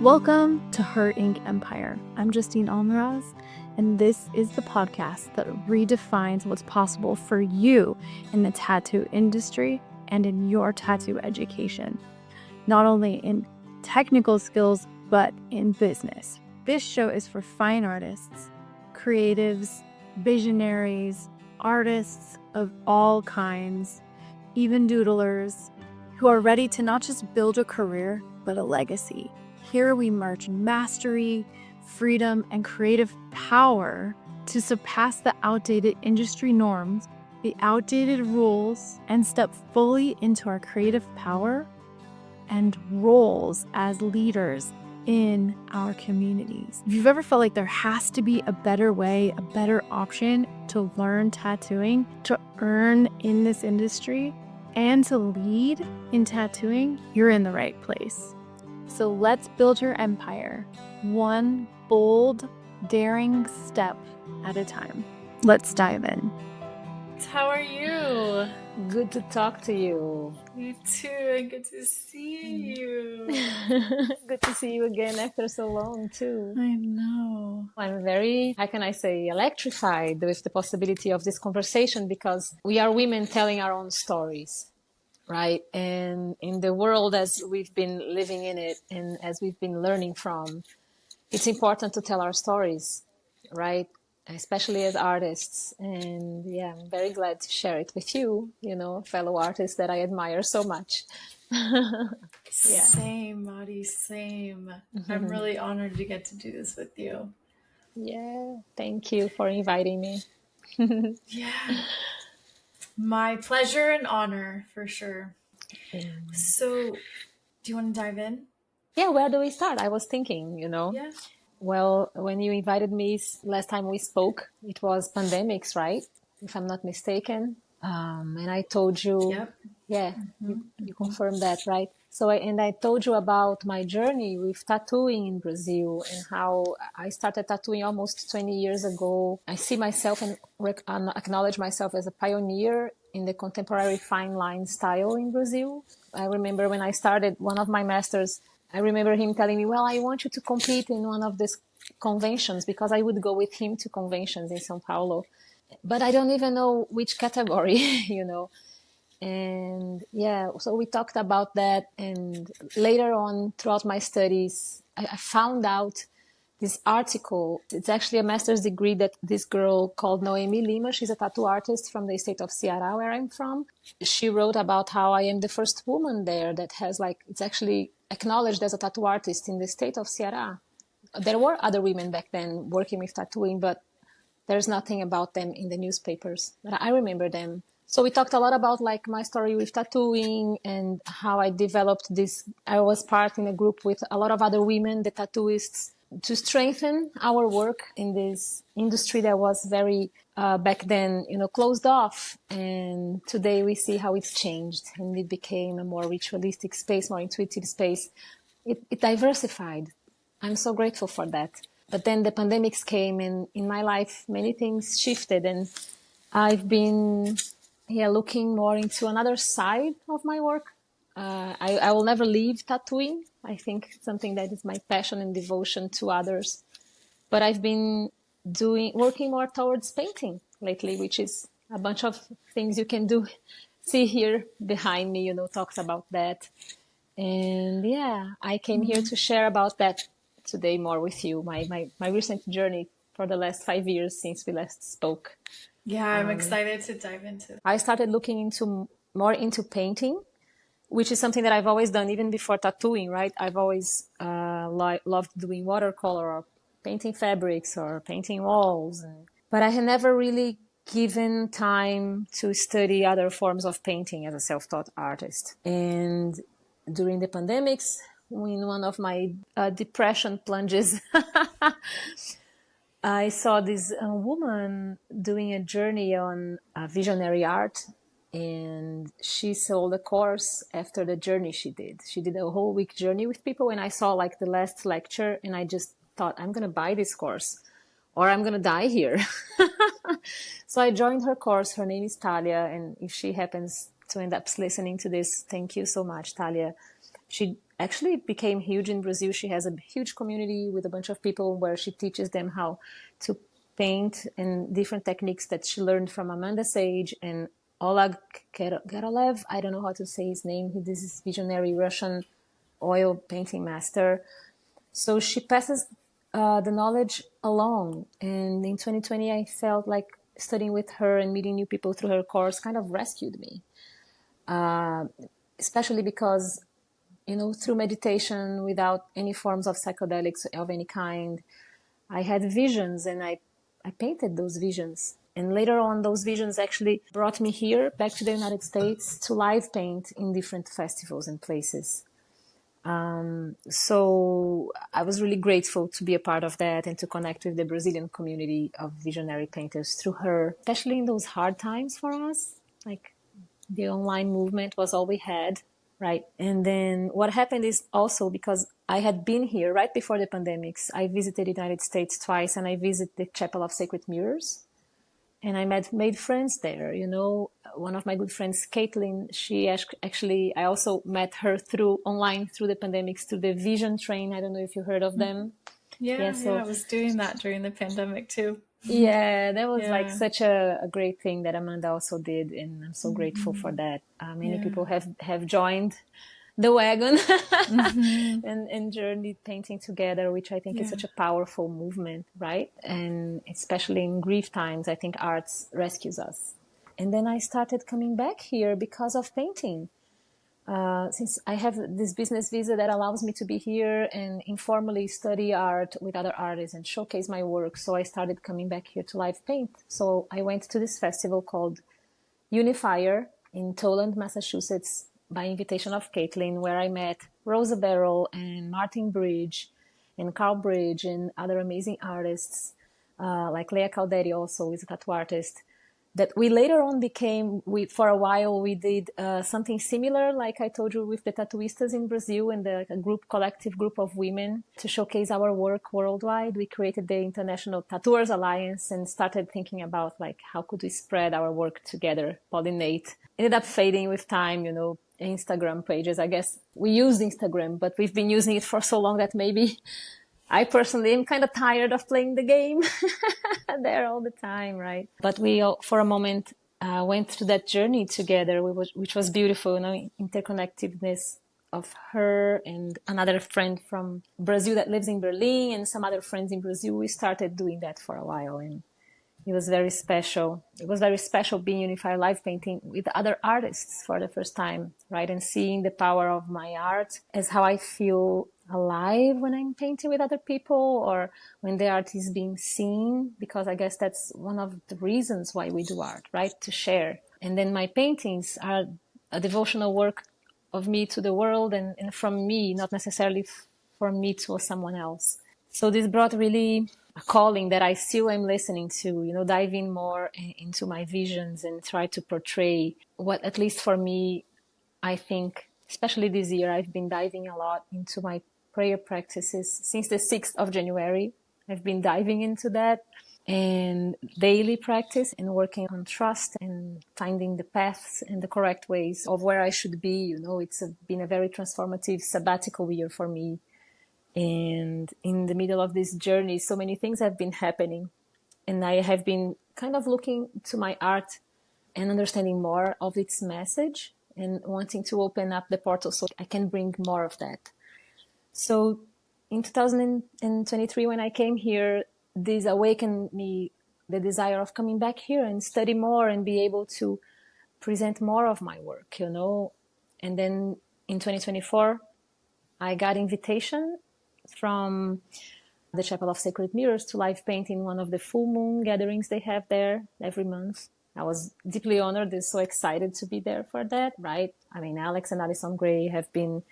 Welcome to Her Ink Empire. I'm Justine Almaraz, and this is the podcast that redefines what's possible for you in the tattoo industry and in your tattoo education, not only in technical skills, but in business. This show is for fine artists, creatives, visionaries, artists of all kinds, even doodlers, who are ready to not just build a career, but a legacy. Here we merge mastery, freedom, and creative power to surpass the outdated industry norms, the outdated rules, and step fully into our creative power and roles as leaders in our communities. If you've ever felt like there has to be a better way, a better option to learn tattooing, to earn in this industry, and to lead in tattooing, you're in the right place. So let's build your empire, one bold, daring step at a time. Let's dive in. How are you? Good to talk to you. You too, and good to see you. Good to see you again after so long too. I know. I'm very, how can I say, electrified with the possibility of this conversation because we are women telling our own stories. Right. And in the world as we've been living in it and as we've been learning from, it's important to tell our stories, right? Especially as artists. And yeah, I'm very glad to share it with you, fellow artists that I admire so much. Yeah. Same, Madi, same. I'm really honored to get to do this with you. Yeah. Thank you for inviting me. Yeah. My pleasure and honor, for sure. So, do you want to dive in? Yeah, where do we start? I was thinking, Yeah. Well, when you invited me last time we spoke, it was pandemics, right? If I'm not mistaken. And I told you, Yep. Yeah, you confirmed that, right? So, I told you about my journey with tattooing in Brazil and how I started tattooing almost 20 years ago. I see myself and acknowledge myself as a pioneer in the contemporary fine line style in Brazil. I remember when I started one of my masters, I remember him telling me, well, I want you to compete in one of these conventions because I would go with him to conventions in São Paulo. But I don't even know which category, And yeah, so we talked about that. And later on, throughout my studies, I found out this article. It's actually a master's degree that this girl called Noemi Lima, she's a tattoo artist from the state of Ceará, where I'm from. She wrote about how I am the first woman there that has it's actually acknowledged as a tattoo artist in the state of Ceará. There were other women back then working with tattooing, but there's nothing about them in the newspapers. But I remember them. So we talked a lot about my story with tattooing and how I developed this. I was part in a group with a lot of other women, the tattooists, to strengthen our work in this industry that was very, back then, closed off. And today we see how it's changed and it became a more ritualistic space, more intuitive space. It diversified. I'm so grateful for that. But then the pandemics came and in my life, many things shifted and I've been looking more into another side of my work. I will never leave tattooing. I think it's something that is my passion and devotion to others. But I've been working more towards painting lately, which is a bunch of things you can do. See here behind me, talks about that. And yeah, I came here to share about that today more with you, my recent journey for the last 5 years since we last spoke. Yeah, I'm excited to dive into it. I started looking more into painting, which is something that I've always done even before tattooing, right? I've always loved doing watercolor or painting fabrics or painting walls. But I had never really given time to study other forms of painting as a self-taught artist. And during the pandemics, in one of my depression plunges, I saw this woman doing a journey on visionary art, and she sold a course after the journey she did. She did a whole week journey with people, and I saw the last lecture, and I just thought, I'm going to buy this course or I'm going to die here. So I joined her course. Her name is Talia, and if she happens to end up listening to this, thank you so much, Talia. She actually became huge in Brazil. She has a huge community with a bunch of people where she teaches them how to paint and different techniques that she learned from Amanda Sage and Oleg Gerolev. I don't know how to say his name. This is visionary Russian oil painting master. So she passes the knowledge along. And in 2020, I felt like studying with her and meeting new people through her course kind of rescued me, especially because, through meditation without any forms of psychedelics of any kind, I had visions and I painted those visions. And later on, those visions actually brought me here, back to the United States, to live paint in different festivals and places. So I was really grateful to be a part of that and to connect with the Brazilian community of visionary painters through her, especially in those hard times for us. Like the online movement was all we had, right? And then what happened is also because I had been here right before the pandemics, I visited the United States twice and I visited the Chapel of Sacred Mirrors. And I made friends there. One of my good friends, Caitlin, I also met her online through the pandemics, through the Vision Train. I don't know if you heard of them. Yeah, I was doing that during the pandemic too. Yeah, that was like such a great thing that Amanda also did. And I'm so grateful for that. Many people have joined the wagon and journeyed painting together, which I think is such a powerful movement, right? And especially in grief times, I think arts rescues us. And then I started coming back here because of painting. Since I have this business visa that allows me to be here and informally study art with other artists and showcase my work. So I started coming back here to live paint. So I went to this festival called Unifier in Toland, Massachusetts, by invitation of Caitlin, where I met Rosa Barrel and Martin Bridge and Carl Bridge and other amazing artists, like Leah Calderi also is a tattoo artist, that we later on for a while, we did something similar, like I told you, with the tattooistas in Brazil and the collective group of women to showcase our work worldwide. We created the International Tattooers Alliance and started thinking about how could we spread our work together, pollinate. Ended up fading with time, Instagram pages. I guess we used Instagram, but we've been using it for so long that maybe I personally am kind of tired of playing the game there all the time, right? But we, for a moment, went through that journey together, which was beautiful, interconnectedness of her and another friend from Brazil that lives in Berlin and some other friends in Brazil. We started doing that for a while and it was very special. It was very special being Unified Live painting with other artists for the first time, right? And seeing the power of my art as how I feel alive when I'm painting with other people or when the art is being seen, because I guess that's one of the reasons why we do art, right? To share. And then my paintings are a devotional work of me to the world and from me, not necessarily from me to someone else. So this brought really a calling that I still am listening to, dive in more into my visions and try to portray what, at least for me, I think, especially this year, I've been diving a lot into my prayer practices since the 6th of January. I've been diving into that and daily practice and working on trust and finding the paths and the correct ways of where I should be. It's been a very transformative sabbatical year for me. And in the middle of this journey, so many things have been happening. And I have been kind of looking to my art and understanding more of its message and wanting to open up the portal so I can bring more of that. So in 2023, when I came here, this awakened me the desire of coming back here and study more and be able to present more of my work, And then in 2024, I got invitation from the Chapel of Sacred Mirrors to live paint in one of the full moon gatherings they have there every month. I was deeply honored and so excited to be there for that, right? I mean, Alex and Alison Gray have been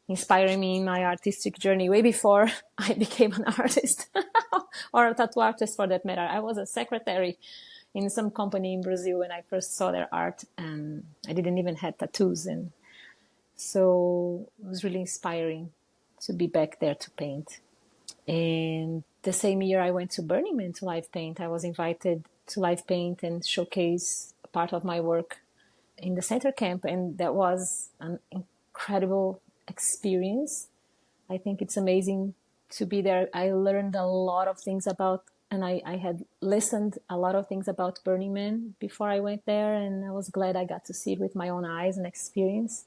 inspiring me in my artistic journey way before I became an artist or a tattoo artist for that matter. I was a secretary in some company in Brazil when I first saw their art and I didn't even have tattoos. And so it was really inspiring to be back there to paint. And the same year I went to Burning Man to live paint. I was invited to live paint and showcase part of my work in the center camp. And that was an incredible experience. I think it's amazing to be there. I learned a lot of things about, and I had listened a lot of things about Burning Man before I went there, and I was glad I got to see it with my own eyes and experience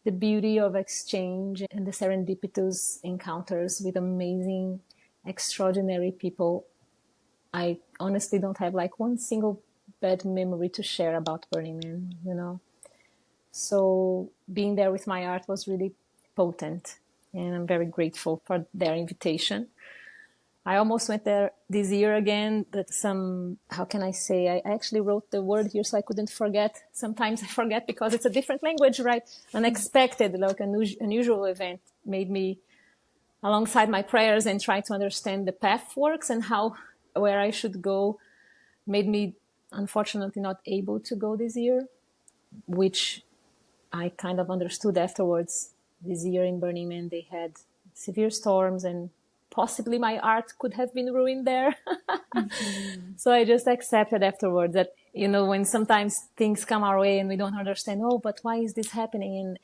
the beauty of exchange and the serendipitous encounters with amazing, extraordinary people. I honestly don't have like one single bad memory to share about Burning Man, you know. So being there with my art was really potent, and I'm very grateful for their invitation. I almost went there this year again, but how can I say? I actually wrote the word here so I couldn't forget. Sometimes I forget because it's a different language, right? Unexpected, like an unusual event made me, alongside my prayers and try to understand the path works and where I should go, made me unfortunately not able to go this year, which I kind of understood afterwards. This year in Burning Man, they had severe storms and possibly my art could have been ruined there. So I just accepted afterwards that, you know, when sometimes things come our way and we don't understand, oh, but why is this happening? And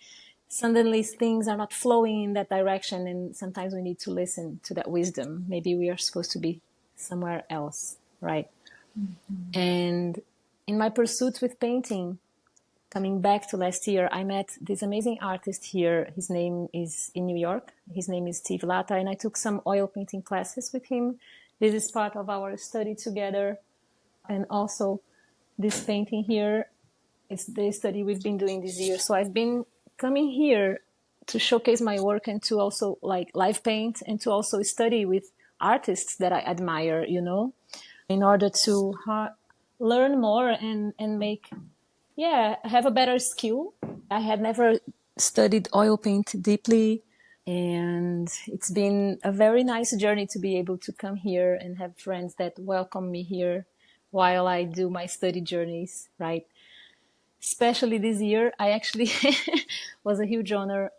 suddenly things are not flowing in that direction. And sometimes we need to listen to that wisdom. Maybe we are supposed to be somewhere else, right? Mm-hmm. And in my pursuits with painting, coming back to last year, I met this amazing artist here. His name is in New York. His name is Steve Latta, and I took some oil painting classes with him. This is part of our study together. And also this painting here is the study we've been doing this year. So I've been coming here to showcase my work and to also like live paint and to also study with artists that I admire, you know, in order to learn more and make have a better skill. I had never studied oil paint deeply, and it's been a very nice journey to be able to come here and have friends that welcome me here while I do my study journeys, right? Especially this year, I actually was a huge honor.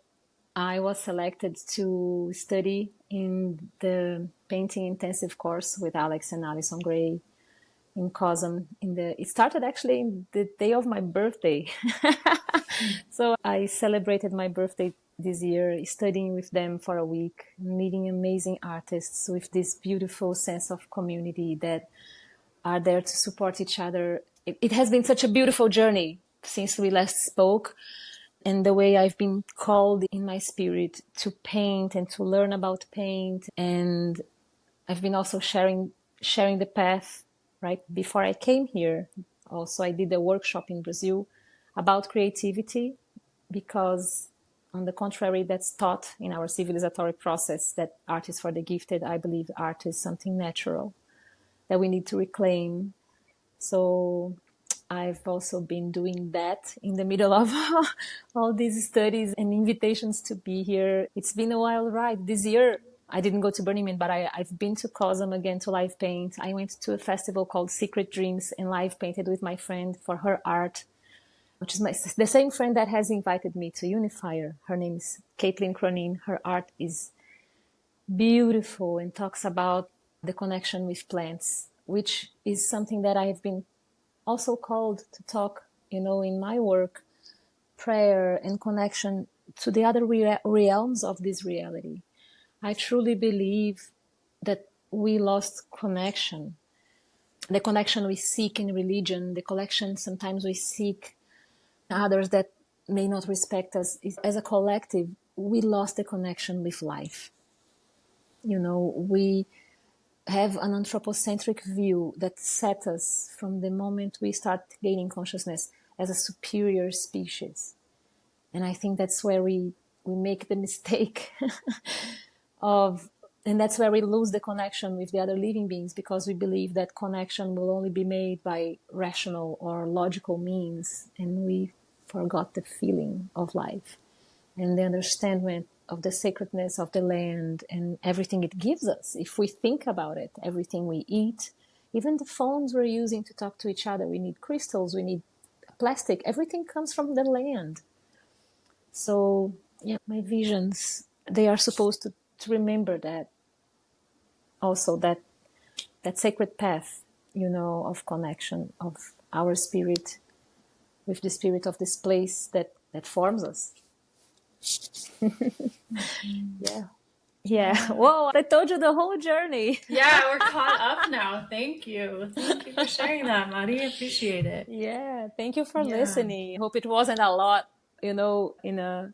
I was selected to study in the painting intensive course with Alex and Alison Gray in COSM. It started actually in the day of my birthday. So I celebrated my birthday this year, studying with them for a week, meeting amazing artists with this beautiful sense of community that are there to support each other. It has been such a beautiful journey since we last spoke, and the way I've been called in my spirit to paint and to learn about paint. And I've been also sharing the path, right? Before I came here, also I did a workshop in Brazil about creativity, because on the contrary, that's taught in our civilizatory process that art is for the gifted. I believe art is something natural that we need to reclaim. So I've also been doing that in the middle of all these studies and invitations to be here. It's been a wild ride. This year, I didn't go to Burning Man, but I've been to COSM again to live paint. I went to a festival called Secret Dreams and live painted with my friend for her art, which is the same friend that has invited me to Unifier. Her name is Caitlin Cronin. Her art is beautiful and talks about the connection with plants, which is something that I've been also called to talk, you know, in my work, prayer and connection to the other realms of this reality. I truly believe that we lost connection, the connection we seek in religion, the connection sometimes we seek others that may not respect us. As a collective, we lost the connection with life. You know, we have an anthropocentric view that set us from the moment we start gaining consciousness as a superior species. And I think that's where we make the mistake and that's where we lose the connection with the other living beings, because we believe that connection will only be made by rational or logical means. And we forgot the feeling of life and the understanding of the sacredness of the land and everything it gives us. If we think about it, everything we eat, even the phones we're using to talk to each other, we need crystals, we need plastic, everything comes from the land. So yeah, my visions, they are supposed to remember that also, that sacred path, you know, of connection of our spirit with the spirit of this place that forms us. Yeah. Yeah. Whoa, I told you the whole journey. Yeah, we're caught up now. Thank you. Thank you for sharing that, Mari. I appreciate it. Yeah. Thank you for Yeah. listening. Hope it wasn't a lot, in a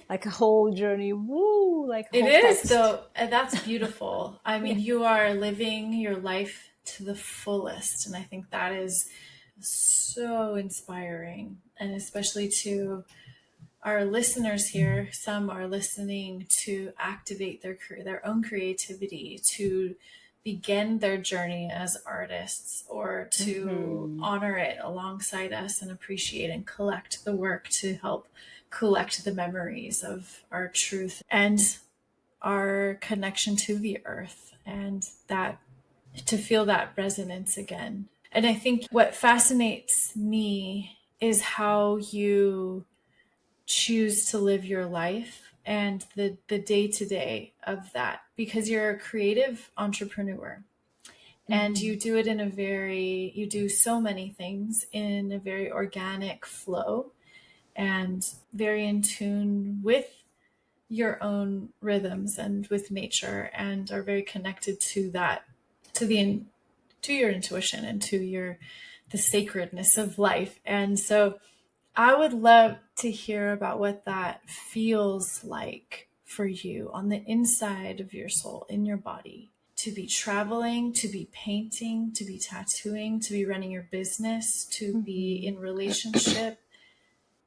like a whole journey. Woo, like It whole is, text. though. And that's beautiful. I Yeah. mean, you are living your life to the fullest. And I think that is so inspiring. And especially to our listeners here, some are listening to activate their own creativity, to begin their journey as artists, or to Mm-hmm. honor it alongside us and appreciate and collect the work to help collect the memories of our truth and our connection to the earth, and that to feel that resonance again. And I think what fascinates me is how you choose to live your life and the day to day of that, because you're a creative entrepreneur and Mm-hmm. you do it in a very, you do so many things in a very organic flow and very in tune with your own rhythms and with nature, and are very connected to that, to the to your intuition and to your the sacredness of life. And so I would love to hear about what that feels like for you on the inside of your soul, in your body, to be traveling, to be painting, to be tattooing, to be running your business, to be Mm-hmm. in relationship.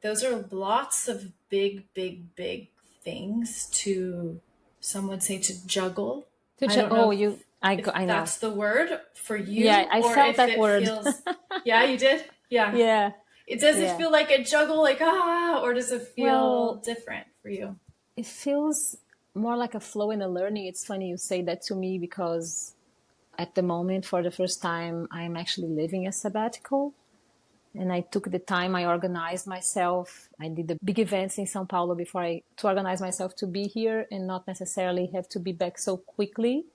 Those are lots of big, big, big things to, some would say, to juggle. I don't know Oh, if I know. that's the word for Yeah, you I or felt if that it word. feels, yeah, you did? Yeah. Yeah. Does it Yeah. feel like a juggle, like, or does it feel Well, different for you? it feels more like a flow in a learning. It's funny you say that to me because at the moment, for the first time, I'm actually living a sabbatical. And I took the time, I organized myself. I did the big events in Sao Paulo to organize myself to be here and not necessarily have to be back so quickly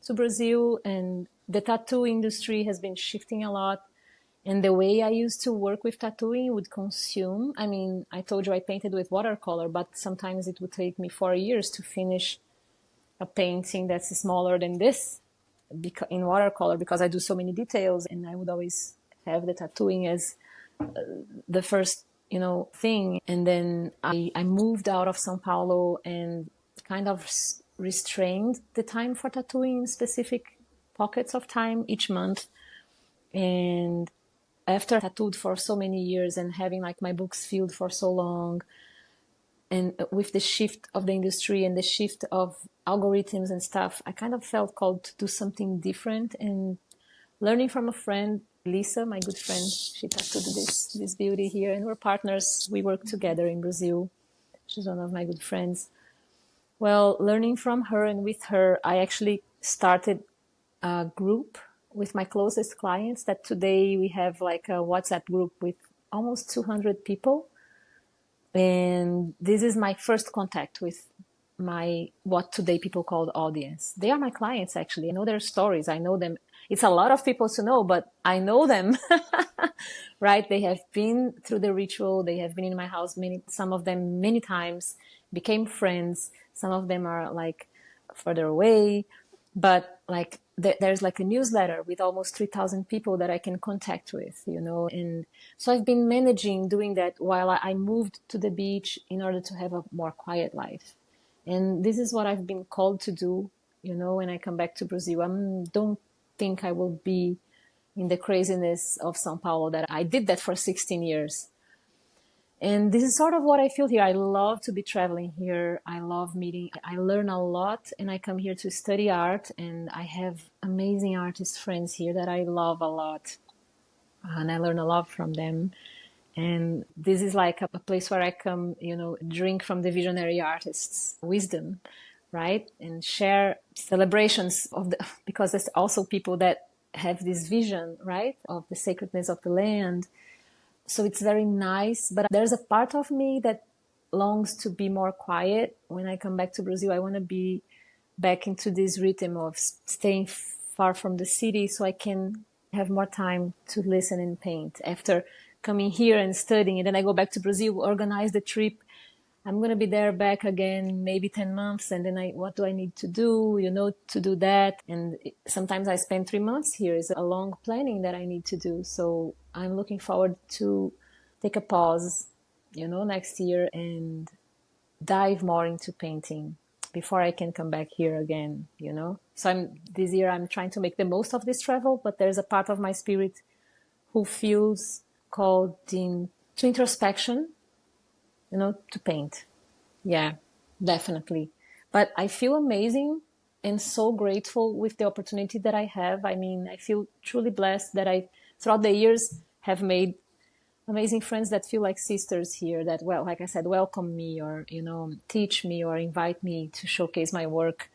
to Brazil. And the tattoo industry has been shifting a lot. And the way I used to work with tattooing would consume. I mean, I told you I painted with watercolor, but sometimes it would take me 4 years to finish a painting that's smaller than this in watercolor because I do so many details, and I would always have the tattooing as the first, thing. And then I moved out of Sao Paulo and kind of restrained the time for tattooing in specific pockets of time each month. And after I tattooed for so many years and having like my books filled for so long, and with the shift of the industry and the shift of algorithms and stuff, I kind of felt called to do something different. And learning from a friend, Lisa, my good friend, she tattooed this beauty here, and we're partners. We work together in Brazil. She's one of my good friends. Well, learning from her and with her, I actually started a group with my closest clients that today we have like a WhatsApp group with almost 200 people. And this is my first contact with my, what today people call the audience. They are my clients, actually. I know their stories. I know them. It's a lot of people to know, but I know them, right? They have been through the ritual. They have been in my house some of them many times, became friends. Some of them are like further away, but like there's like a newsletter with almost 3,000 people that I can contact with, and so I've been managing doing that while I moved to the beach in order to have a more quiet life. And this is what I've been called to do, when I come back to Brazil. I don't think I will be in the craziness of Sao Paulo that I did that for 16 years. And this is sort of what I feel here. I love to be traveling here. I love meeting. I learn a lot, and I come here to study art, and I have amazing artist friends here that I love a lot. And I learn a lot from them. And this is like a place where I come, drink from the visionary artists' wisdom, right? And share celebrations because there's also people that have this vision, right? Of the sacredness of the land. So it's very nice, but there's a part of me that longs to be more quiet. When I come back to Brazil, I want to be back into this rhythm of staying far from the city so I can have more time to listen and paint. After coming here and studying, and then I go back to Brazil, organize the trip. I'm going to be there back again, maybe 10 months. And then what do I need to do, to do that? And sometimes I spend 3 months here. It's a long planning that I need to do. So I'm looking forward to take a pause, next year and dive more into painting before I can come back here again. So this year I'm trying to make the most of this travel, but there's a part of my spirit who feels called to introspection, to paint. Yeah, definitely. But I feel amazing and so grateful with the opportunity that I have. I mean, I feel truly blessed that I, throughout the years, have made amazing friends that feel like sisters here that, well, like I said, welcome me or, teach me or invite me to showcase my work.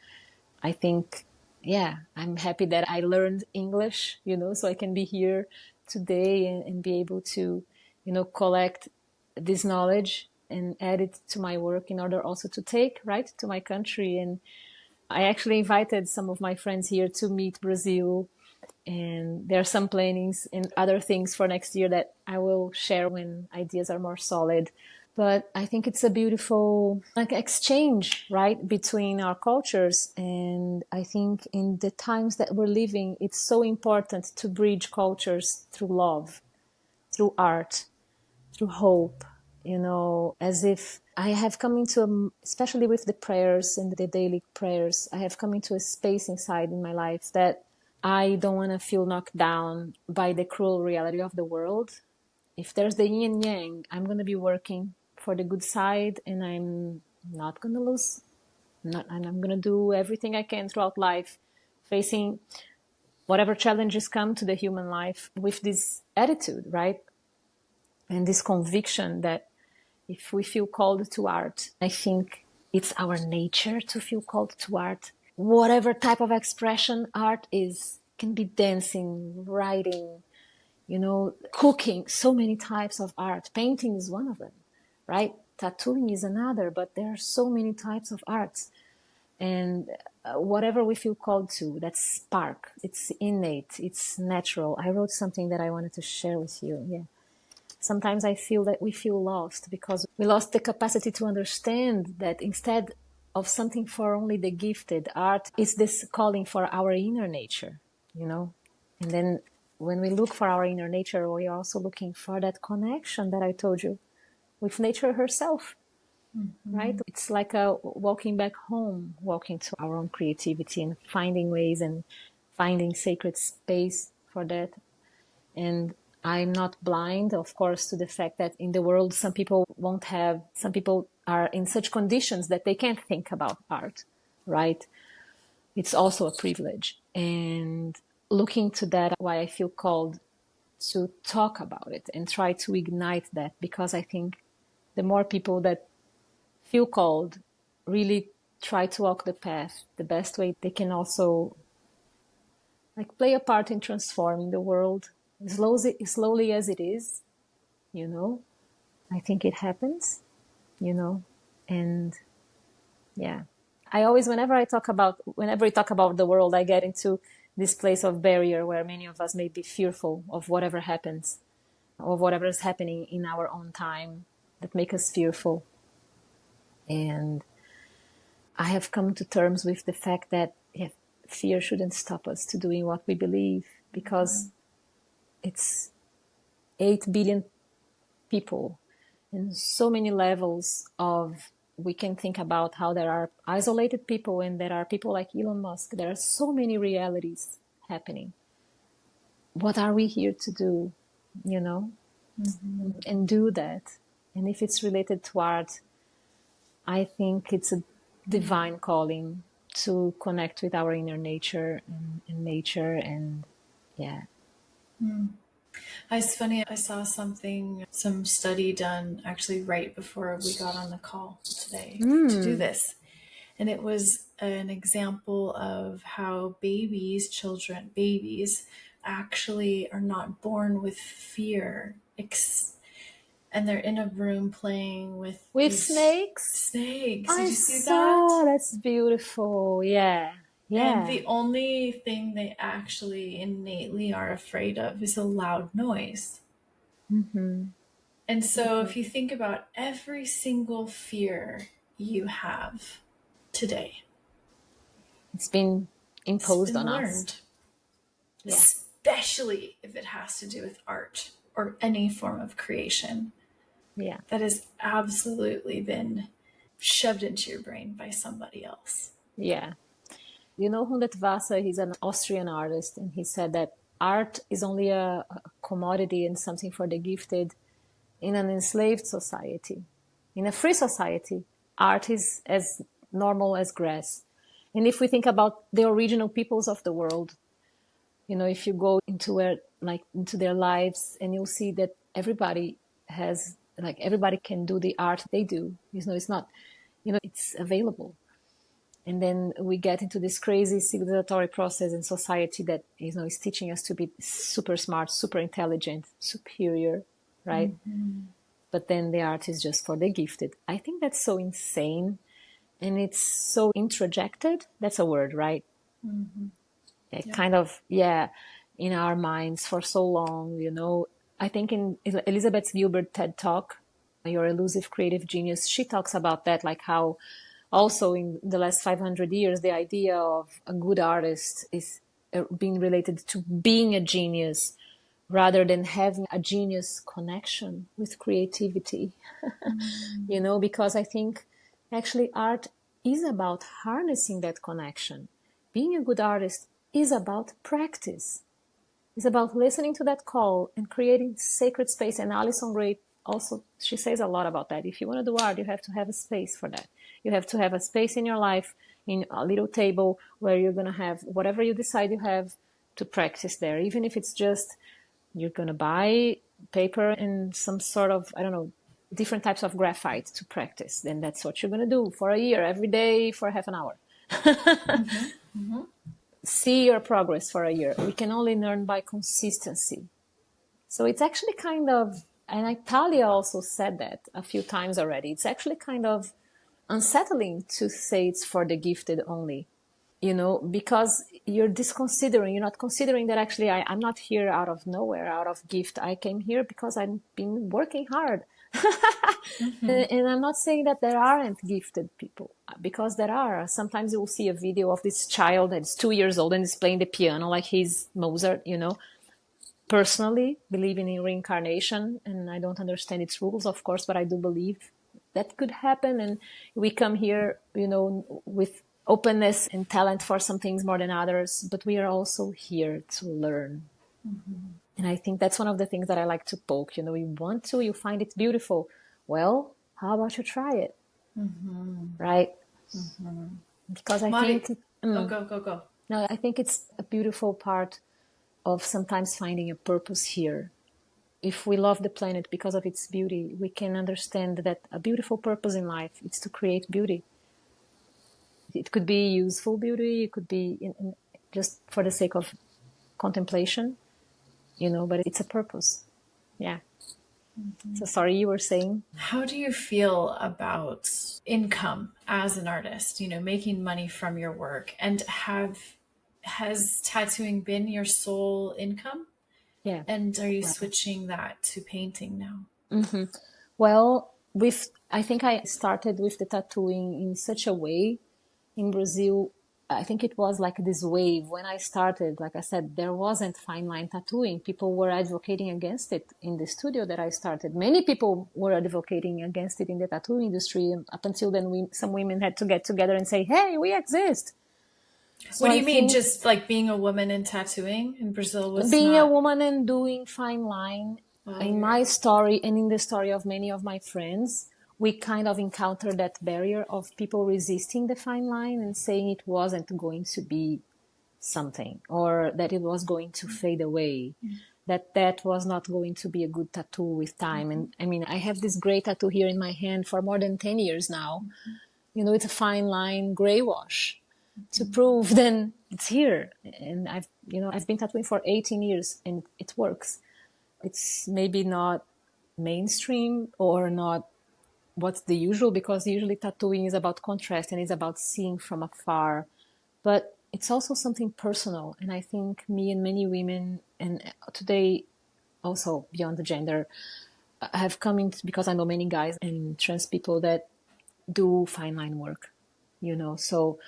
I think, yeah, I'm happy that I learned English, so I can be here today and be able to, collect this knowledge and add it to my work in order also to take, right, to my country. And I actually invited some of my friends here to meet Brazil. And there are some plannings and other things for next year that I will share when ideas are more solid. But I think it's a beautiful exchange, right, between our cultures. And I think in the times that we're living, it's so important to bridge cultures through love, through art, through hope, as if I have come into, especially with the prayers and the daily prayers, I have come into a space inside in my life that I don't want to feel knocked down by the cruel reality of the world. If there's the yin and yang, I'm going to be working for the good side and I'm not going to lose. And I'm going to do everything I can throughout life, facing whatever challenges come to the human life with this attitude, right? And this conviction that if we feel called to art, I think it's our nature to feel called to art. Whatever type of expression art is, can be dancing, writing, cooking, so many types of art. Painting is one of them, right? Tattooing is another, but there are so many types of arts. And whatever we feel called to, that spark, it's innate, it's natural. I wrote something that I wanted to share with you. Yeah. Sometimes I feel that we feel lost because we lost the capacity to understand that instead of something for only the gifted, art is this calling for our inner nature. And then when we look for our inner nature, we are also looking for that connection that I told you with nature herself, right? It's like a walking back home, walking to our own creativity and finding ways and finding sacred space for that. And I'm not blind, of course, to the fact that in the world, some people are in such conditions that they can't think about art, right? It's also a privilege. And looking to that, why I feel called to talk about it and try to ignite that, because I think the more people that feel called really try to walk the path the best way, they can also play a part in transforming the world slowly as it is, you know. I think it happens, you know, and yeah. Whenever we talk about the world, I get into this place of barrier where many of us may be fearful of whatever happens, of whatever is happening in our own time that make us fearful. And I have come to terms with the fact that fear shouldn't stop us to doing what we believe, because it's 8 billion people and so many levels of, we can think about how there are isolated people and there are people like Elon Musk. There are so many realities happening. What are we here to do, you know? And do that. And if it's related to art, I think it's a divine calling to connect with our inner nature and nature. And yeah. It's funny, I saw some study done actually right before we got on the call today to do this. And it was an example of how babies actually are not born with fear. And they're in a room playing with Snakes? Snakes. I Did you see saw, that? that's beautiful. Yeah. And Yeah. the only thing they actually innately are afraid of is a loud noise. Mm-hmm. And so if you think about every single fear you have today, it's been it's imposed been on us. learned, Yeah. especially if it has to do with art or any form of creation. Yeah. That has absolutely been shoved into your brain by somebody else. Yeah. You know Hundet Wasser, he's an Austrian artist, and he said that art is only a commodity and something for the gifted in an enslaved society. In a free society, art is as normal as grass. And if we think about the original peoples of the world, you know, if you go into into their lives, and you'll see that everybody can do the art they do. You know, it's not, it's available. And then we get into this crazy civilizatory process in society that, is teaching us to be super smart, super intelligent, superior, right? Mm-hmm. But then the art is just for the gifted. I think that's so insane. And it's so introjected. That's a word, right? Mm-hmm. Kind of, in our minds for so long. I think in Elizabeth Gilbert TED Talk, Your Elusive Creative Genius, she talks about that, like how also in the last 500 years, the idea of a good artist is being related to being a genius rather than having a genius connection with creativity. Because I think actually art is about harnessing that connection. Being a good artist is about practice. It's about listening to that call and creating sacred space. And Alison Gray also, she says a lot about that. If you want to do art, you have to have a space for that. You have to have a space in your life, in a little table where you're going to have whatever you decide you have to practice there. Even if it's just you're going to buy paper and some sort of, I don't know, different types of graphite to practice. Then that's what you're going to do for a year, every day for half an hour. See your progress for a year. We can only learn by consistency. So it's actually kind of, and Italia also said that a few times already, it's actually kind of unsettling to say it's for the gifted only, because you're not considering that actually I'm not here out of nowhere, out of gift. I came here because I've been working hard. And I'm not saying that there aren't gifted people, because there are. Sometimes you will see a video of this child that's 2 years old and is playing the piano like he's Mozart, Personally, believing in reincarnation, and I don't understand its rules, of course, but I do believe that could happen. And we come here, with openness and talent for some things more than others, but we are also here to learn. And I think that's one of the things that I like to poke. You find it beautiful. Well, how about you try it? Right? Because I think... Go. No, I think it's a beautiful part of sometimes finding a purpose here. If we love the planet because of its beauty, we can understand that a beautiful purpose in life is to create beauty. It could be useful beauty, it could be just for the sake of contemplation, but it's a purpose. Yeah. So sorry, you were saying? How do you feel about income as an artist, making money from your work? And has tattooing been your sole income? Yeah. And are you switching that to painting now? Well, I think I started with the tattooing in such a way in Brazil. I think it was like this wave. When I started, like I said, there wasn't fine line tattooing. People were advocating against it in the studio that I started. Many people were advocating against it in the tattoo industry. And up until then, some women had to get together and say, hey, we exist. So what do you mean? Just like being a woman and tattooing in Brazil was being a woman and doing fine line. In my story and in the story of many of my friends, we kind of encountered that barrier of people resisting the fine line and saying it wasn't going to be something, or that it was going to fade away, that was not going to be a good tattoo with time. And I mean, I have this gray tattoo here in my hand for more than 10 years now. It's a fine line gray wash to prove then it's here. And I've been tattooing for 18 years and it works. It's maybe not mainstream or not what's the usual, because usually tattooing is about contrast and it's about seeing from afar, but it's also something personal. And I think me and many women, and today also beyond the gender, I have come in because I know many guys and trans people that do fine line work, so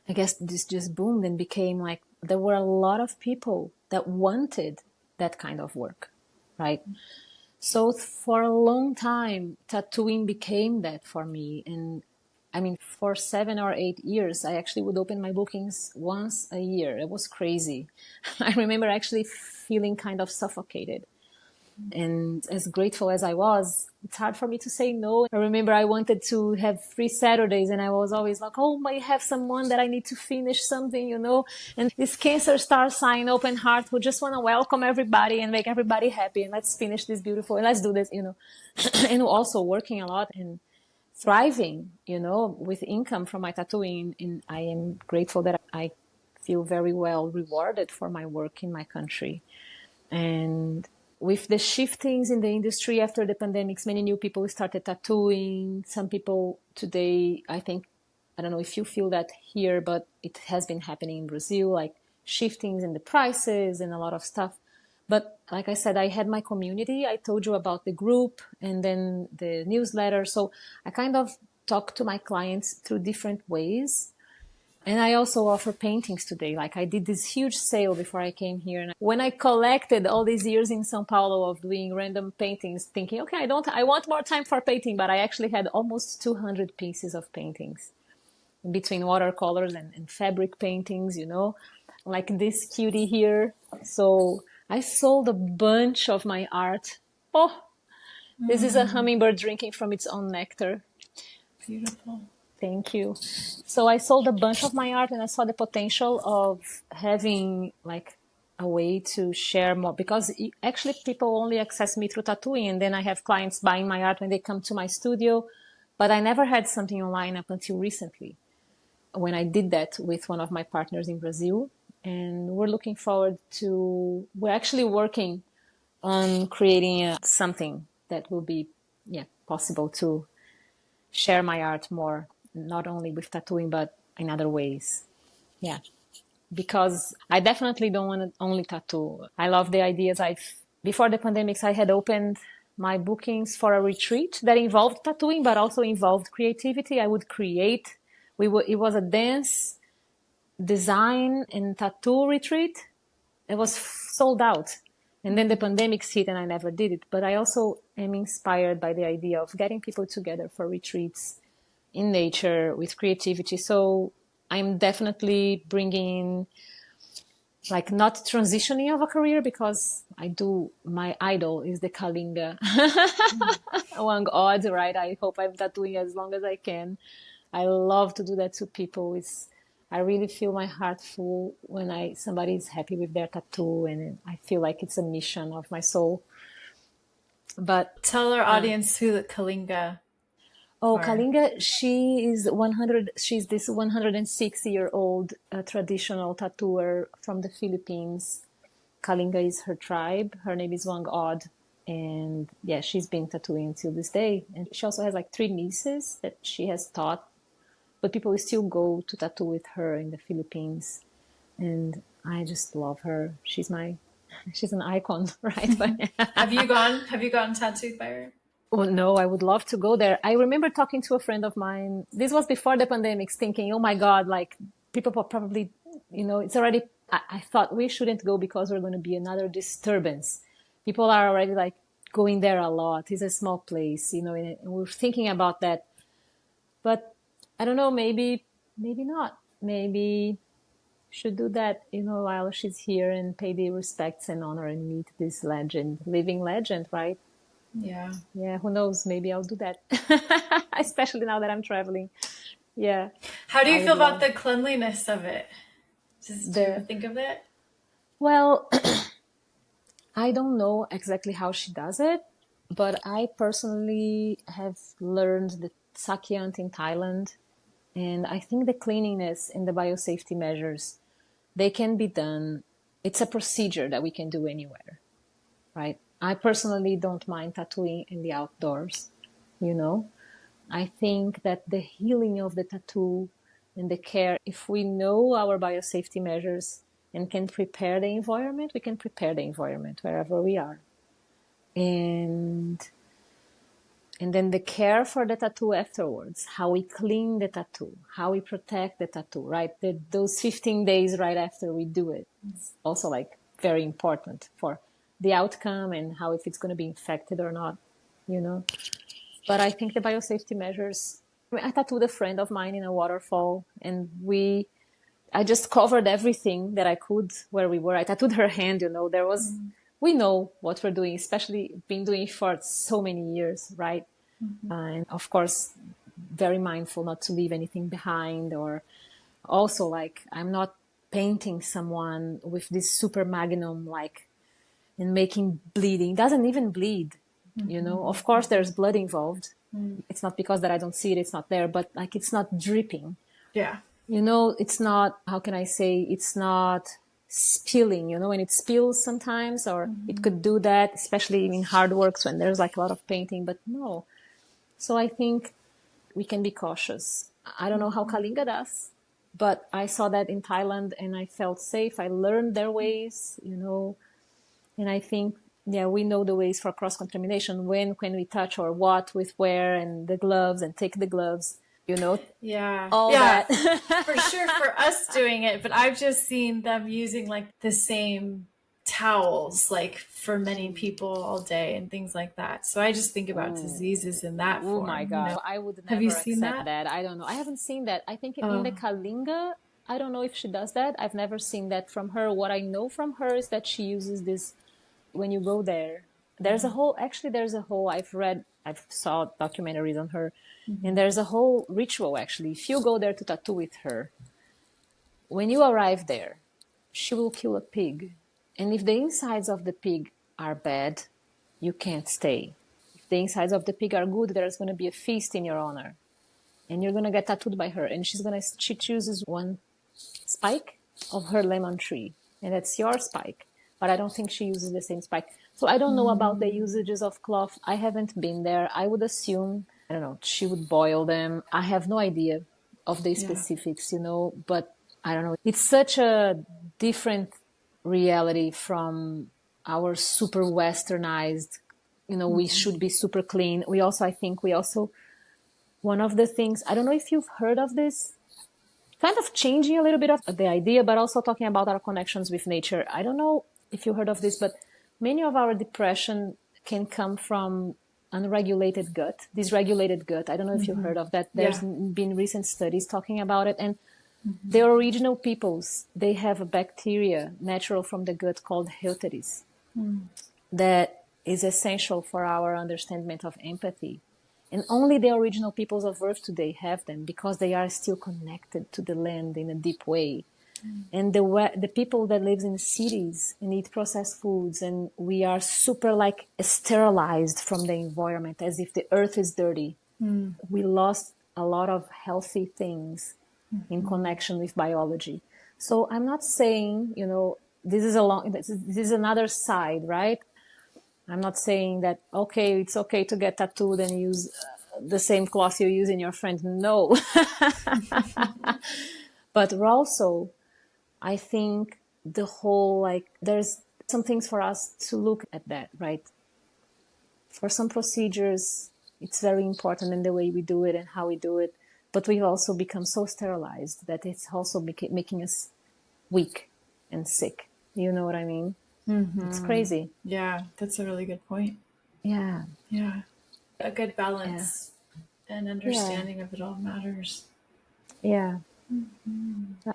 I guess this just boomed and became like there were a lot of people that wanted that kind of work, right? So for a long time, tattooing became that for me. And I mean, for 7 or 8 years, I actually would open my bookings once a year. It was crazy. I remember actually feeling kind of suffocated. And as grateful as I was, it's hard for me to say no. I remember I wanted to have free Saturdays and I was always like, oh, I have someone that I need to finish something, And this Cancer star sign, open heart, who just want to welcome everybody and make everybody happy. And let's finish this beautiful, and let's do this, And also working a lot and thriving, with income from my tattooing. And I am grateful that I feel very well rewarded for my work in my country. And with the shiftings in the industry after the pandemics, many new people started tattooing. Some people today, I think, I don't know if you feel that here, but it has been happening in Brazil, like shiftings in the prices and a lot of stuff. But like I said, I had my community. I told you about the group and then the newsletter. So I kind of talk to my clients through different ways. And I also offer paintings today. Like I did this huge sale before I came here. And when I collected all these years in Sao Paulo of doing random paintings, thinking, okay, I want more time for painting, but I actually had almost 200 pieces of paintings between watercolors and fabric paintings, like this cutie here. So I sold a bunch of my art. Oh, this is a hummingbird drinking from its own nectar. Beautiful. Thank you. So I sold a bunch of my art and I saw the potential of having like a way to share more, because actually people only access me through tattooing, and then I have clients buying my art when they come to my studio, but I never had something online up until recently when I did that with one of my partners in Brazil. And we're looking forward to, we're actually working on creating something that will be possible to share my art more, not only with tattooing, but in other ways. Yeah. Because I definitely don't want to only tattoo. I love the ideas. Before the pandemics, I had opened my bookings for a retreat that involved tattooing, but also involved creativity. I would create. It was a dance, design, and tattoo retreat. It was sold out. And then the pandemics hit and I never did it. But I also am inspired by the idea of getting people together for retreats in nature with creativity. So I'm definitely bringing in, like, not transitioning of a career, because my idol is the Kalinga. One odd, right? I hope I'm tattooing as long as I can. I love to do that to people. I really feel my heart full when somebody is happy with their tattoo, and I feel like it's a mission of my soul. But tell our audience who the Kalinga. Kalinga, she's this 106-year-old traditional tattooer from the Philippines. Kalinga is her tribe. Her name is Wang Od. And yeah, she's been tattooing until this day. And she also has like 3 nieces that she has taught, but people still go to tattoo with her in the Philippines. And I just love her. She's an icon, right? Have you gotten tattooed by her? Oh, no, I would love to go there. I remember talking to a friend of mine. This was before the pandemics, thinking, oh my God, like people probably, it's already, I thought we shouldn't go because we're going to be another disturbance. People are already like going there a lot. It's a small place, and we're thinking about that. But I don't know, maybe not. Maybe should do that, while she's here and pay the respects and honor and meet this living legend, right? Yeah. Yeah, who knows? Maybe I'll do that. Especially now that I'm traveling. Yeah. How do you feel about the cleanliness of it? Do you ever think of it? Well, I don't know exactly how she does it, but I personally have learned the Sakyant in Thailand, and I think the cleanliness and the biosafety measures, they can be done. It's a procedure that we can do anywhere, right? I personally don't mind tattooing in the outdoors, I think that the healing of the tattoo and the care, if we know our biosafety measures and can prepare the environment, we can prepare the environment wherever we are. And And then the care for the tattoo afterwards, how we clean the tattoo, how we protect the tattoo, right? Those 15 days right after we do it. It's also like very important for the outcome and how if it's going to be infected or not, you know. But I think the biosafety measures, I tattooed a friend of mine in a waterfall, and I just covered everything that I could where we were. I tattooed her hand, you know, we know what we're doing, especially been doing for so many years, right? And of course, very mindful not to leave anything behind, or also like, I'm not painting someone with this super magnum, like, and making bleeding. It doesn't even bleed, you know, of course there's blood involved. It's not because that I don't see it, it's not there, but like, it's not dripping. Yeah. You know, it's not, how can I say, it's not spilling, you know, when it spills sometimes, or it could do that, especially in hard works when there's like a lot of painting, but no. So I think we can be cautious. I don't know how Kalinga does, but I saw that in Thailand and I felt safe. I learned their ways, you know, and I think, yeah, we know the ways for cross-contamination, when we touch or what with where, and the gloves, and take the gloves, you know. Yeah. All yeah, that. for sure for us doing it, but I've just seen them using like the same towels like for many people all day and things like that. So I just think about diseases in that Oh form. my God. You know? I would Have never you seen accept that? that. I don't know. I haven't seen that. I think in the Kalinga, I don't know if she does that. I've never seen that from her. What I know from her is that she uses this when you go there. There's a whole, I've saw documentaries on her, and there's a whole ritual actually. If you go there to tattoo with her, when you arrive there, she will kill a pig. And if the insides of the pig are bad, you can't stay. If the insides of the pig are good, there's going to be a feast in your honor. And you're going to get tattooed by her. And she chooses one spike of her lemon tree. And that's your spike. But I don't think she uses the same spike. So I don't know about the usages of cloth. I haven't been there. I would assume, I don't know, she would boil them. I have no idea of the specifics, you know, but I don't know. It's such a different reality from our super westernized, you know, we should be super clean. I think one of the things, I don't know if you've heard of this, kind of changing a little bit of the idea, but also talking about our connections with nature. I don't know if you heard of this, but many of our depression can come from unregulated gut, dysregulated gut. I don't know if you heard of that. There's been recent studies talking about it. And the original peoples, they have a bacteria natural from the gut called Heuteris that is essential for our understanding of empathy. And only the original peoples of Earth today have them because they are still connected to the land in a deep way. And the people that live in cities and eat processed foods, and we are super like sterilized from the environment as if the earth is dirty. We lost a lot of healthy things in connection with biology. So I'm not saying, you know, this is another side, right? I'm not saying that, okay, it's okay to get tattooed and use the same cloth you use in your friend. No. But also, I think the whole, like, there's some things for us to look at that, right? For some procedures, it's very important in the way we do it and how we do it. But we've also become so sterilized that it's also making us weak and sick. You know what I mean? It's crazy. Yeah, that's a really good point. Yeah. Yeah. A good balance and understanding of it all matters. Yeah.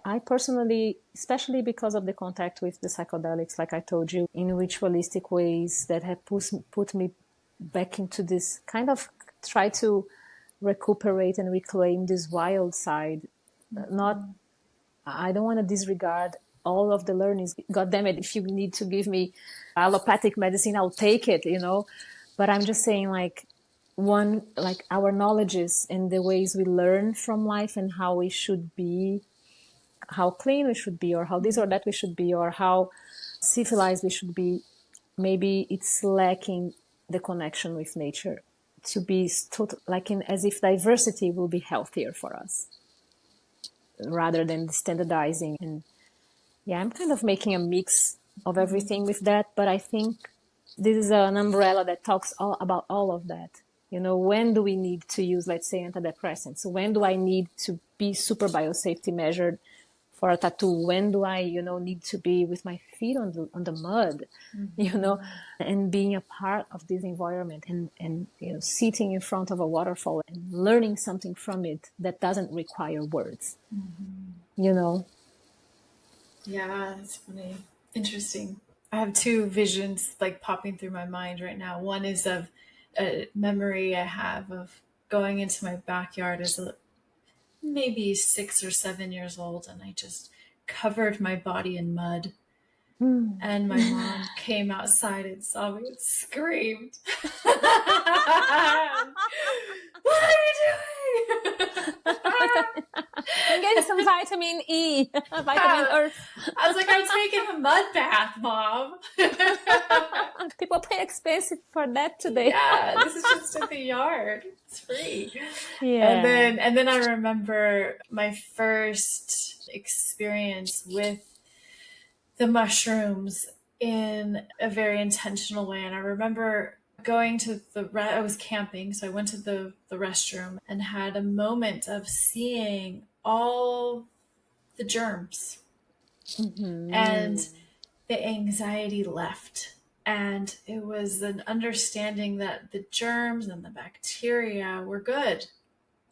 I personally, especially because of the contact with the psychedelics, like I told you, in ritualistic ways that have put me back into this kind of try to recuperate and reclaim this wild side. I don't want to disregard all of the learnings. God damn it, if you need to give me allopathic medicine, I'll take it, you know. But I'm just saying, like, our knowledges and the ways we learn from life and how we should be, how clean we should be, or how this or that we should be, or how civilized we should be, maybe it's lacking the connection with nature to be as if diversity will be healthier for us rather than standardizing. And yeah, I'm kind of making a mix of everything with that, but I think this is an umbrella that talks about all of that. When do we need to use, let's say, antidepressants? When do I need to be super biosafety measured for a tattoo? When do I, need to be with my feet on the mud, and being a part of this environment and sitting in front of a waterfall and learning something from it that doesn't require words, Yeah, it's funny. Interesting. I have two visions like popping through my mind right now. One is of a memory I have of going into my backyard as maybe 6 or 7 years old, and I just covered my body in mud. And my mom came outside and saw me and screamed, "What are you doing?" I'm getting some vitamin E, vitamin Earth. I was like, "I'm taking a mud bath, Mom." People pay expensive for that today. Yeah, this is just in the yard. It's free. Yeah. And then I remember my first experience with the mushrooms in a very intentional way. And I remember going to I was camping, so I went to the restroom and had a moment of seeing all the germs. And the anxiety left. And it was an understanding that the germs and the bacteria were good.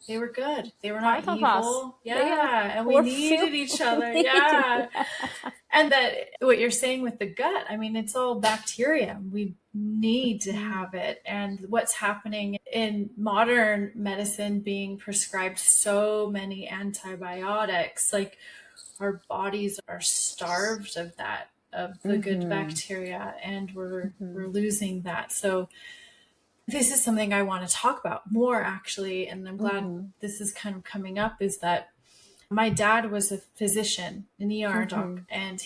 They were good. They were not evil. Yeah. And we needed each other. Yeah. And that what you're saying with the gut, I mean, it's all bacteria. We need to have it. And what's happening in modern medicine, being prescribed so many antibiotics, like our bodies are starved of that, of the good bacteria, and we're losing that. So this is something I want to talk about more, actually, and I'm glad this is kind of coming up, is that my dad was a physician, an ER doc, and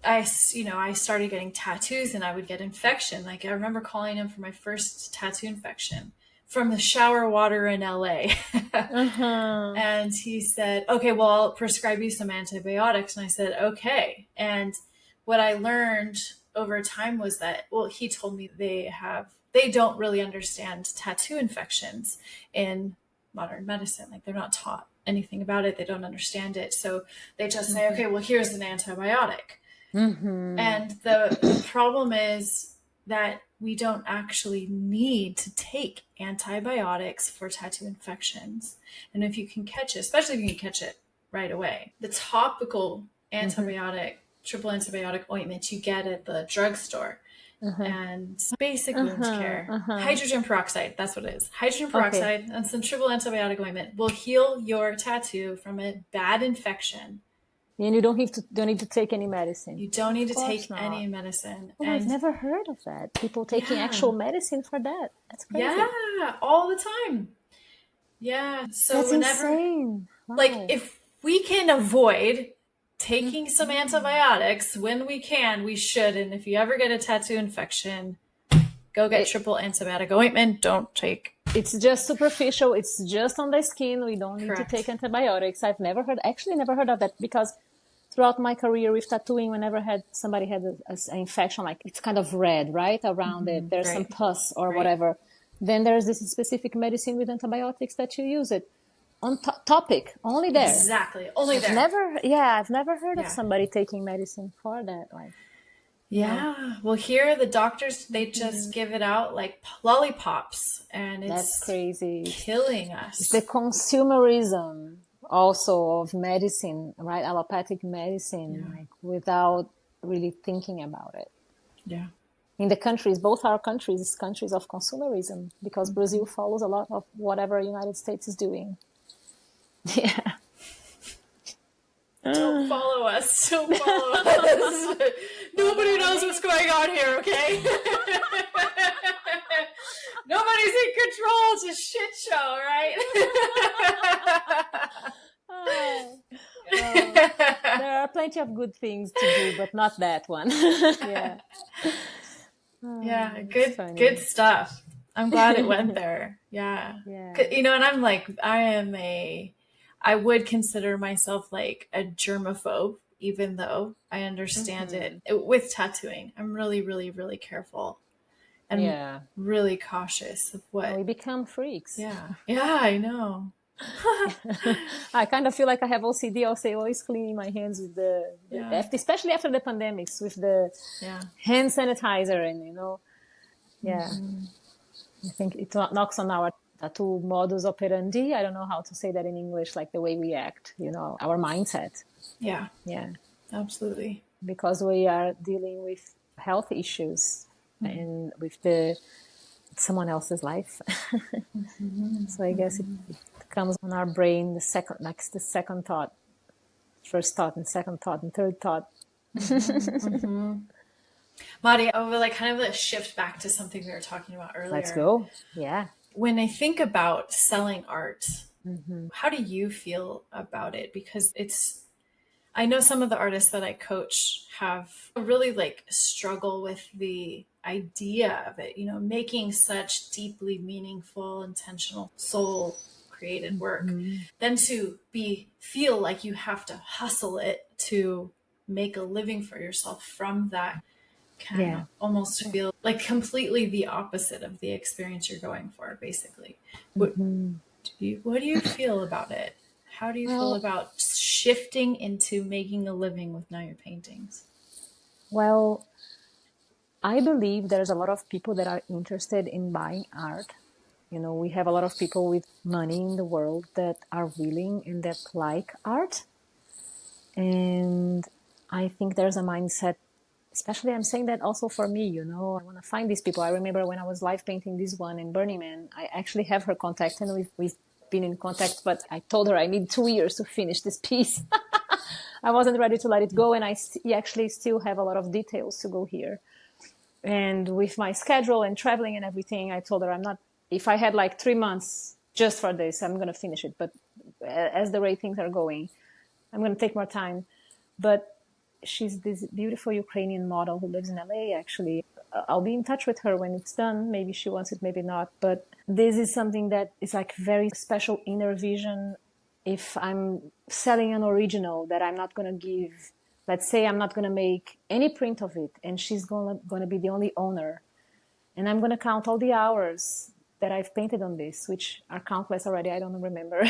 I started getting tattoos and I would get infection. Like I remember calling him for my first tattoo infection from the shower water in LA. And he said, "Okay, well, I'll prescribe you some antibiotics." And I said, "Okay." And what I learned over time was that, well, he told me they don't really understand tattoo infections in modern medicine. Like they're not taught anything about it. They don't understand it. So they just say, "Okay, well, here's an antibiotic." And the problem is that we don't actually need to take antibiotics for tattoo infections. And if you can catch it, especially if you can catch it right away, the topical antibiotic, triple antibiotic ointment you get at the drugstore, and basic wound care, hydrogen peroxide, that's what it is. Hydrogen peroxide and some triple antibiotic ointment will heal your tattoo from a bad infection. And you don't need to take any medicine. You don't need to take any medicine. Oh, I've never heard of that. People taking actual medicine for that. That's crazy. Yeah, all the time. Yeah. So that's insane. Wow. Like if we can avoid taking some antibiotics when we can, we should. And if you ever get a tattoo infection, go get triple antibiotic ointment. Don't take. It's just superficial. It's just on the skin. We don't need to take antibiotics. I've never heard of that, because throughout my career with tattooing, whenever somebody had an infection, like it's kind of red, right, around it, there's some pus or whatever, then there's this specific medicine with antibiotics that you use it on topic, only there. Exactly, only there. I've never heard of somebody taking medicine for that. Like, well, here the doctors, they just give it out like lollipops, and that's crazy, killing us. It's the consumerism also of medicine, right? Allopathic medicine, like without really thinking about it. Yeah. In the countries, both our countries of consumerism, because Brazil follows a lot of whatever United States is doing. Yeah. Don't follow us. Don't follow us. Nobody knows what's going on here, okay? Nobody's in control. It's a shit show, right? There are plenty of good things to do, but not that one. Yeah. Yeah, good stuff. I'm glad it went there. Yeah. And I'm like, I would consider myself like a germaphobe, even though I understand it with tattooing. I'm really, really, really careful and Yeah. really cautious of And we what. become freaks. Yeah. Yeah, I know. I kind of feel like I have OCD. I'll say always cleaning my hands with Yeah. especially after the pandemics, with the Yeah. hand sanitizer, and yeah. Mm-hmm. I think it knocks on our tattoo modus operandi. I don't know how to say that in English, like the way we act, our mindset. Yeah, Yeah. absolutely. Because we are dealing with health issues and with someone else's life. So I guess it comes on our brain the second thought, first thought and second thought and third thought. Madi, I would like kind of shift back to something we were talking about Let's earlier. go. Yeah. When I think about selling art, how do you feel about it? Because I know some of the artists that I coach have really like struggle with the idea of it, making such deeply meaningful, intentional, soul created work, then to feel like you have to hustle it to make a living for yourself from that can almost feel like completely the opposite of the experience you're going for, basically. What do you feel about it? How do you feel Well, about shifting into making a living with now your paintings? well, I believe there's a lot of people that are interested in buying art. We have a lot of people with money in the world that are willing and that like art. And I think there's a mindset, especially I'm saying that also for me, I want to find these people. I remember when I was live painting this one in Burning Man, I actually have her contact and we've been in contact, but I told her I need 2 years to finish this piece. I wasn't ready to let it go. And I actually still have a lot of details to go here. And with my schedule and traveling and everything, I told her if I had like 3 months just for this, I'm going to finish it. But as the way things are going, I'm going to take more time. But she's this beautiful Ukrainian model who lives in LA, actually. I'll be in touch with her when it's done. Maybe she wants it, maybe not. But this is something that is like very special inner vision. If I'm selling an original that I'm not going to give, let's say I'm not going to make any print of it, and she's going to be the only owner. And I'm going to count all the hours that I've painted on this, which are countless already. I don't remember.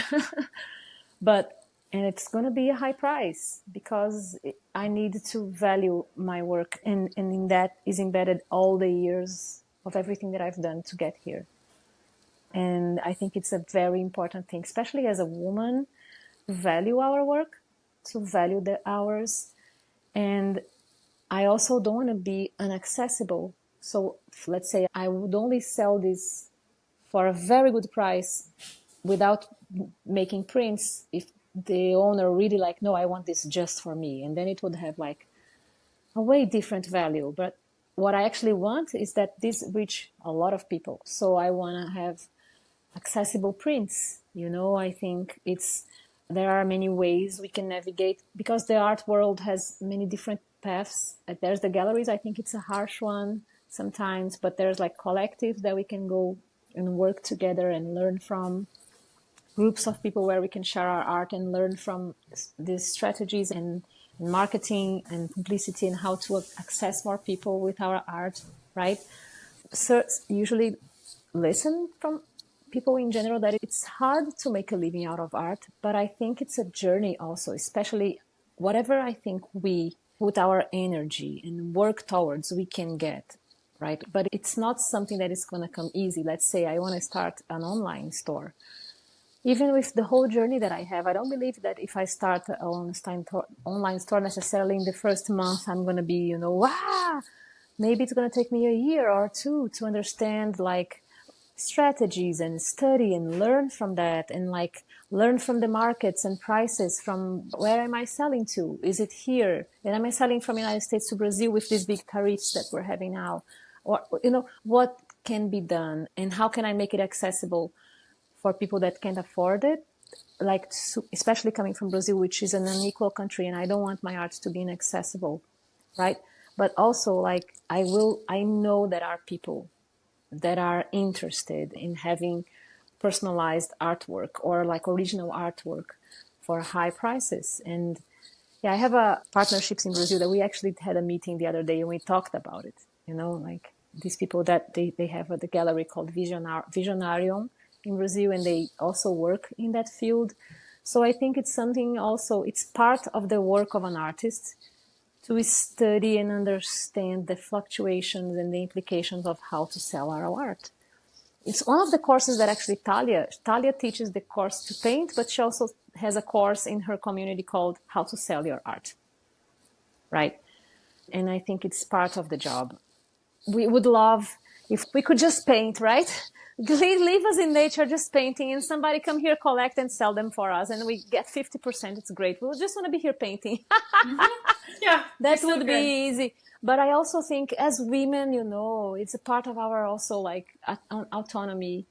And it's going to be a high price because I need to value my work. And in that is embedded all the years of everything that I've done to get here. And I think it's a very important thing, especially as a woman, to value our work, to value the hours. And I also don't want to be inaccessible. So let's say I would only sell this for a very good price without making prints if the owner really like, no, I want this just for me. And then it would have like a way different value. But what I actually want is that this reach a lot of people. So I want to have accessible prints. I think there are many ways we can navigate because the art world has many different paths. There's the galleries. I think it's a harsh one sometimes, but there's like collectives that we can go and work together and learn from, groups of people where we can share our art and learn from these strategies and marketing and publicity and how to access more people with our art, right? So usually listen from people in general that it's hard to make a living out of art, but I think it's a journey also, especially whatever I think we put our energy and work towards, we can get, right? But it's not something that is going to come easy. Let's say I want to start an online store. Even with the whole journey that I have, I don't believe that if I start an online store necessarily in the first month, I'm going to be, wow, maybe it's going to take me a year or two to understand like strategies and study and learn from that and like learn from the markets and prices from where am I selling to? Is it here? And am I selling from United States to Brazil with these big tariffs that we're having now? Or, what can be done and how can I make it accessible for people that can't afford it, like especially coming from Brazil, which is an unequal country, and I don't want my art to be inaccessible, right? But also, like I know there are people that are interested in having personalized artwork or like original artwork for high prices. And yeah, I have partnerships in Brazil that we actually had a meeting the other day and we talked about it, like these people that they have the gallery called Visionarium in Brazil, and they also work in that field. So I think it's something also, it's part of the work of an artist to study and understand the fluctuations and the implications of how to sell our art. It's one of the courses that actually Talia teaches the course to paint, but she also has a course in her community called How to Sell Your Art, right? And I think it's part of the job. We would love if we could just paint, right? Leave us in nature just painting, and somebody come here, collect and sell them for us, and we get 50%. It's great. We just want to be here painting. Yeah, That so would good. be easy. But I also think as women, it's a part of our also like autonomy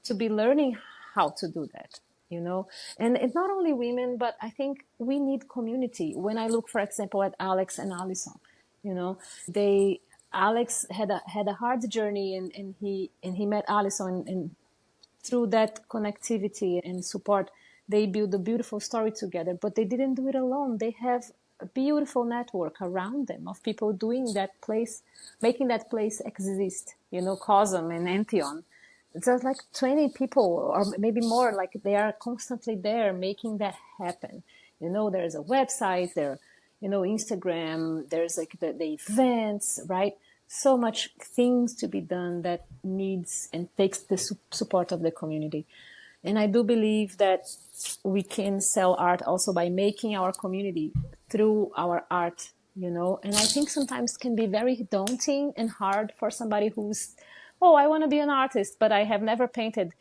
to be learning how to do that, and it's not only women, but I think we need community. When I look, for example, at Alex and Alison, Alex had a hard journey, and he met Alison, and through that connectivity and support, they built a beautiful story together. But they didn't do it alone. They have a beautiful network around them of people doing that place, making that place exist. COSM and Antion. There's like 20 people or maybe more. Like they are constantly there making that happen. There's a website there. Instagram, there's like the events, right? So much things to be done that needs and takes the support of the community. And I do believe that we can sell art also by making our community through our art, and I think sometimes can be very daunting and hard for somebody who's, I want to be an artist, but I have never painted.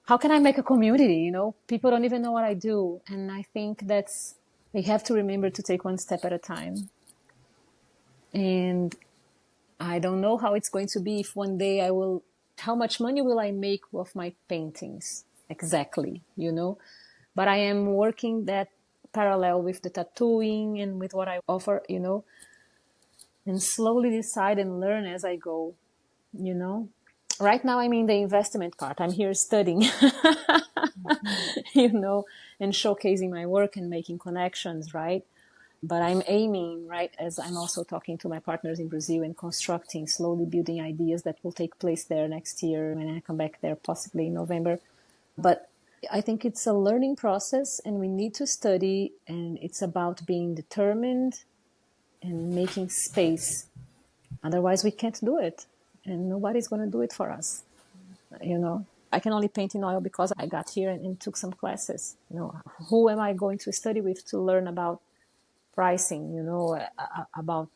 How can I make a community? People don't even know what I do. And I think they have to remember to take one step at a time. And I don't know how it's going to be if one day how much money will I make with my paintings exactly, but I am working that parallel with the tattooing and with what I offer, and slowly decide and learn as I go, Right now I'm in the investment part. I'm here studying, and showcasing my work and making connections, right? But I'm aiming, right, as I'm also talking to my partners in Brazil and constructing, slowly building ideas that will take place there next year when I come back there, possibly in November. But I think it's a learning process, and we need to study, and it's about being determined and making space. Otherwise, we can't do it, and nobody's going to do it for us. I can only paint in oil because I got here and took some classes. Who am I going to study with to learn about pricing, about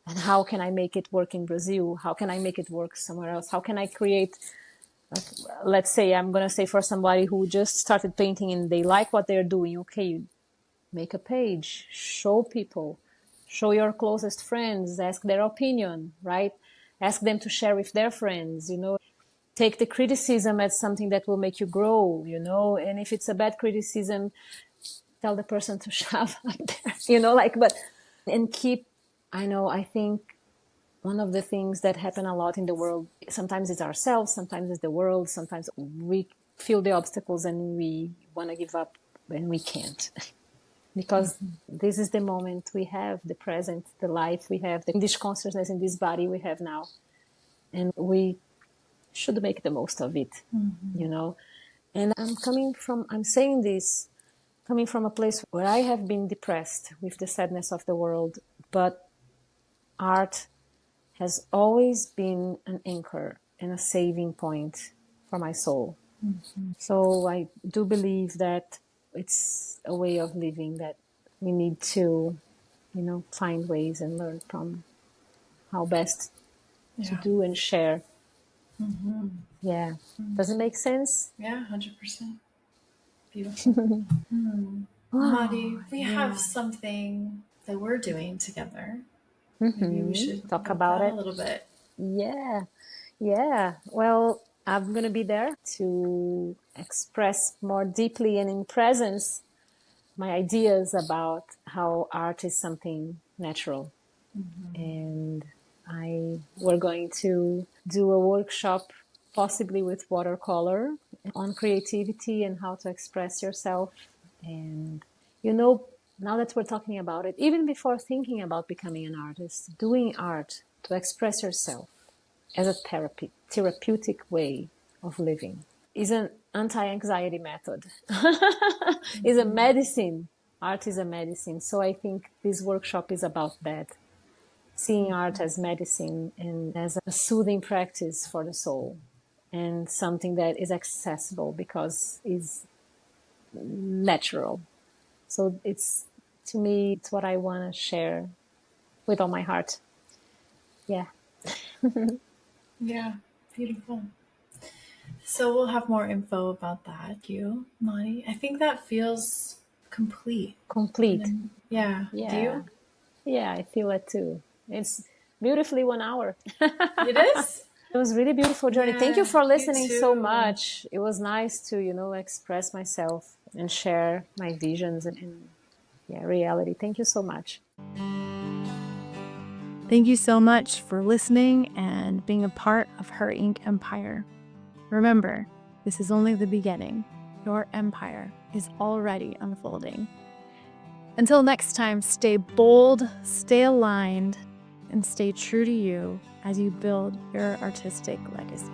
and how can I make it work in Brazil? How can I make it work somewhere else? How can I create, let's say, I'm going to say for somebody who just started painting and they like what they're doing, okay, you make a page, show people, show your closest friends, ask their opinion, right? Ask them to share with their friends, take the criticism as something that will make you grow, and if it's a bad criticism, tell the person to shove up there, and keep, I think one of the things that happen a lot in the world, sometimes it's ourselves, sometimes it's the world, sometimes we feel the obstacles and we want to give up and we can't. Because this is the moment we have, the present, the life we have, this consciousness in this body we have now. And we should make the most of it, And I'm saying this coming from a place where I have been depressed with the sadness of the world, but art has always been an anchor and a saving point for my soul. So I do believe that it's a way of living that we need to, find ways and learn from how best to do and share. Yeah. Does it make sense? Yeah, 100%. Beautiful. Madi, we have something that we're doing together. Maybe we should talk about it a little bit. Yeah. Well, I'm going to be there to express more deeply and in presence my ideas about how art is something natural. And we're going to do a workshop, possibly with watercolor, on creativity and how to express yourself. And, now that we're talking about it, even before thinking about becoming an artist, doing art to express yourself, as a therapeutic way of living. It's an anti-anxiety method. It's a medicine. Art is a medicine. So I think this workshop is about that. Seeing art as medicine and as a soothing practice for the soul, and something that is accessible because it's natural. So it's, to me, it's what I want to share with all my heart. Yeah. Yeah, beautiful. So we'll have more info about that. You, Mani. I think that feels complete. Complete. Yeah. Do Yeah. you? Yeah, I feel it too. It's beautifully 1 hour. It is? It was really beautiful journey. Yeah, Thank you for you listening so too. much. It was nice to, express myself and share my visions and reality. Thank you so much. Thank you so much for listening and being a part of Her Ink Empire. Remember, this is only the beginning. Your empire is already unfolding. Until next time, stay bold, stay aligned, and stay true to you as you build your artistic legacy.